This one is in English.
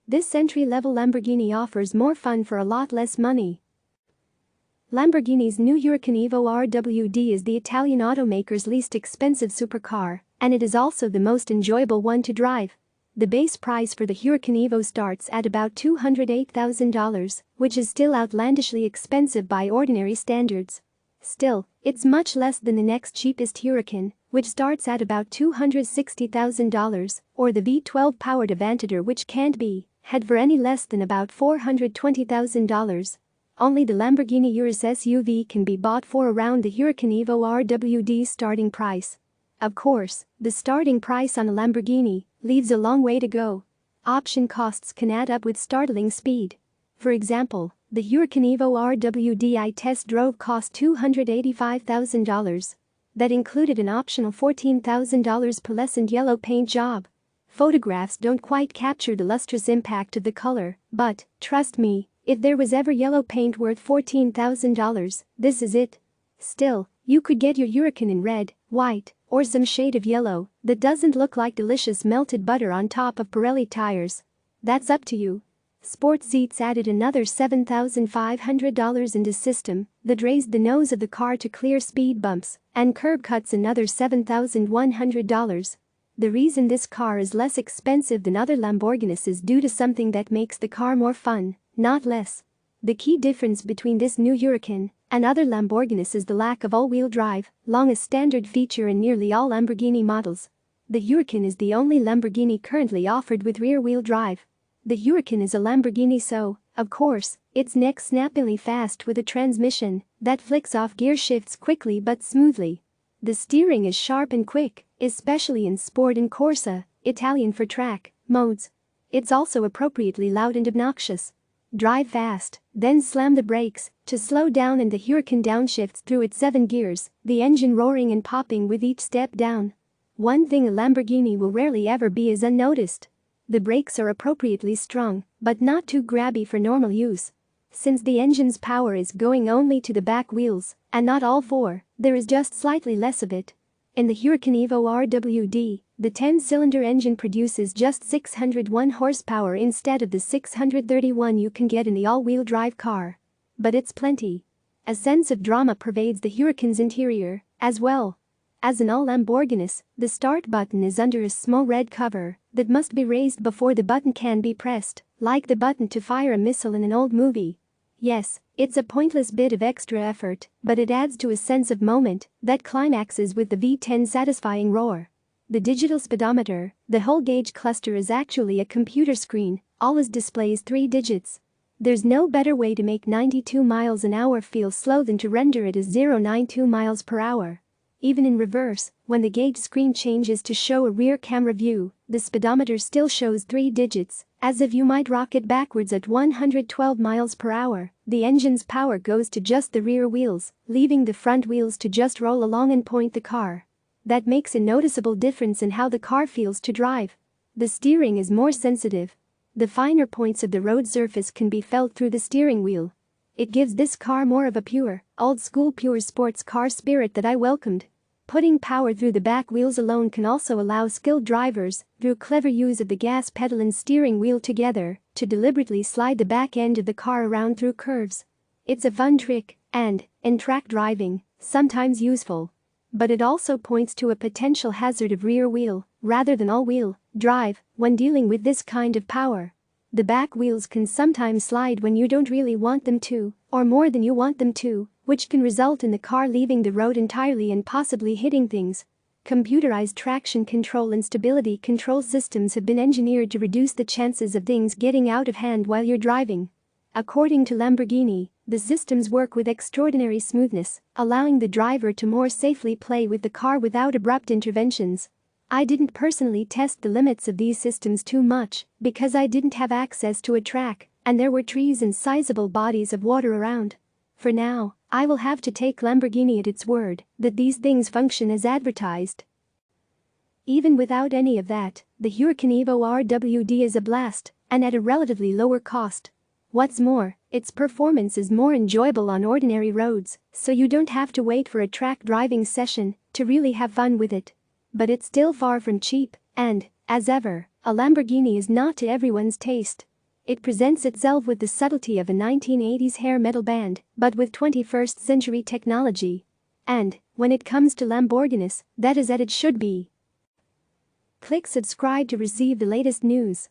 This entry-level Lamborghini offers more fun for a lot less money. Lamborghini's new Huracan Evo RWD is the Italian automaker's least expensive supercar, and it is also the most enjoyable one to drive. The base price for the Huracan Evo starts at about $208,000, which is still outlandishly expensive by ordinary standards. Still, it's much less than the next cheapest Huracan, which starts at about $260,000, or the V12-powered Avantador, which can't be had for any less than about $420,000. Only the Lamborghini Urus SUV can be bought for around the Huracan Evo RWD's starting price. Of course, the starting price on a Lamborghini leaves a long way to go. Option costs can add up with startling speed. For example, the Huracan Evo RWD I test drove cost $285,000. That included an optional $14,000 pearlescent yellow paint job. Photographs don't quite capture the lustrous impact of the color, but, trust me, if there was ever yellow paint worth $14,000, this is it. Still, you could get your Huracan in red, white, or some shade of yellow that doesn't look like delicious melted butter on top of Pirelli tires. That's up to you. Sports seats added another $7,500 into system that raised the nose of the car to clear speed bumps, and curb cuts another $7,100. The reason this car is less expensive than other Lamborghinis is due to something that makes the car more fun, not less. The key difference between this new Huracan and other Lamborghinis is the lack of all-wheel drive, long a standard feature in nearly all Lamborghini models. The Huracan is the only Lamborghini currently offered with rear-wheel drive. The Huracan is a Lamborghini, so, of course, it's neck snappily fast with a transmission that flicks off gear shifts quickly but smoothly. The steering is sharp and quick, especially in Sport and Corsa, Italian for track, modes. It's also appropriately loud and obnoxious. Drive fast, then slam the brakes to slow down, and the Huracan downshifts through its 7 gears, the engine roaring and popping with each step down. One thing a Lamborghini will rarely ever be is unnoticed. The brakes are appropriately strong, but not too grabby for normal use. Since the engine's power is going only to the back wheels, and not all 4, there is just slightly less of it. In the Huracan Evo RWD, the 10-cylinder engine produces just 601 horsepower instead of the 631 you can get in the all-wheel drive car. But it's plenty. A sense of drama pervades the Huracan's interior, as well. As in all Lamborghinis, the start button is under a small red cover that must be raised before the button can be pressed, like the button to fire a missile in an old movie. Yes, it's a pointless bit of extra effort, but it adds to a sense of moment that climaxes with the V10's satisfying roar. The digital speedometer, the whole gauge cluster, is actually a computer screen, always displays 3 digits. There's no better way to make 92 miles an hour feel slow than to render it as 092 miles per hour. Even in reverse, when the gauge screen changes to show a rear camera view, the speedometer still shows 3 digits, as if you might rocket backwards at 112 miles per hour. The engine's power goes to just the rear wheels, leaving the front wheels to just roll along and point the car. That makes a noticeable difference in how the car feels to drive. The steering is more sensitive. The finer points of the road surface can be felt through the steering wheel. It gives this car more of a pure, old-school pure sports car spirit that I welcomed. Putting power through the back wheels alone can also allow skilled drivers, through clever use of the gas pedal and steering wheel together, to deliberately slide the back end of the car around through curves. It's a fun trick, and, in track driving, sometimes useful. But it also points to a potential hazard of rear-wheel, rather than all-wheel, drive, when dealing with this kind of power. The back wheels can sometimes slide when you don't really want them to, or more than you want them to, which can result in the car leaving the road entirely and possibly hitting things. Computerized traction control and stability control systems have been engineered to reduce the chances of things getting out of hand while you're driving. According to Lamborghini, the systems work with extraordinary smoothness, allowing the driver to more safely play with the car without abrupt interventions. I didn't personally test the limits of these systems too much because I didn't have access to a track, and there were trees and sizable bodies of water around. For now, I will have to take Lamborghini at its word that these things function as advertised. Even without any of that, the Huracan Evo RWD is a blast, and at a relatively lower cost. What's more, its performance is more enjoyable on ordinary roads, so you don't have to wait for a track driving session to really have fun with it. But it's still far from cheap, and, as ever, a Lamborghini is not to everyone's taste. It presents itself with the subtlety of a 1980s hair metal band, but with 21st century technology. And, when it comes to Lamborghinis, that is as it should be. Click subscribe to receive the latest news.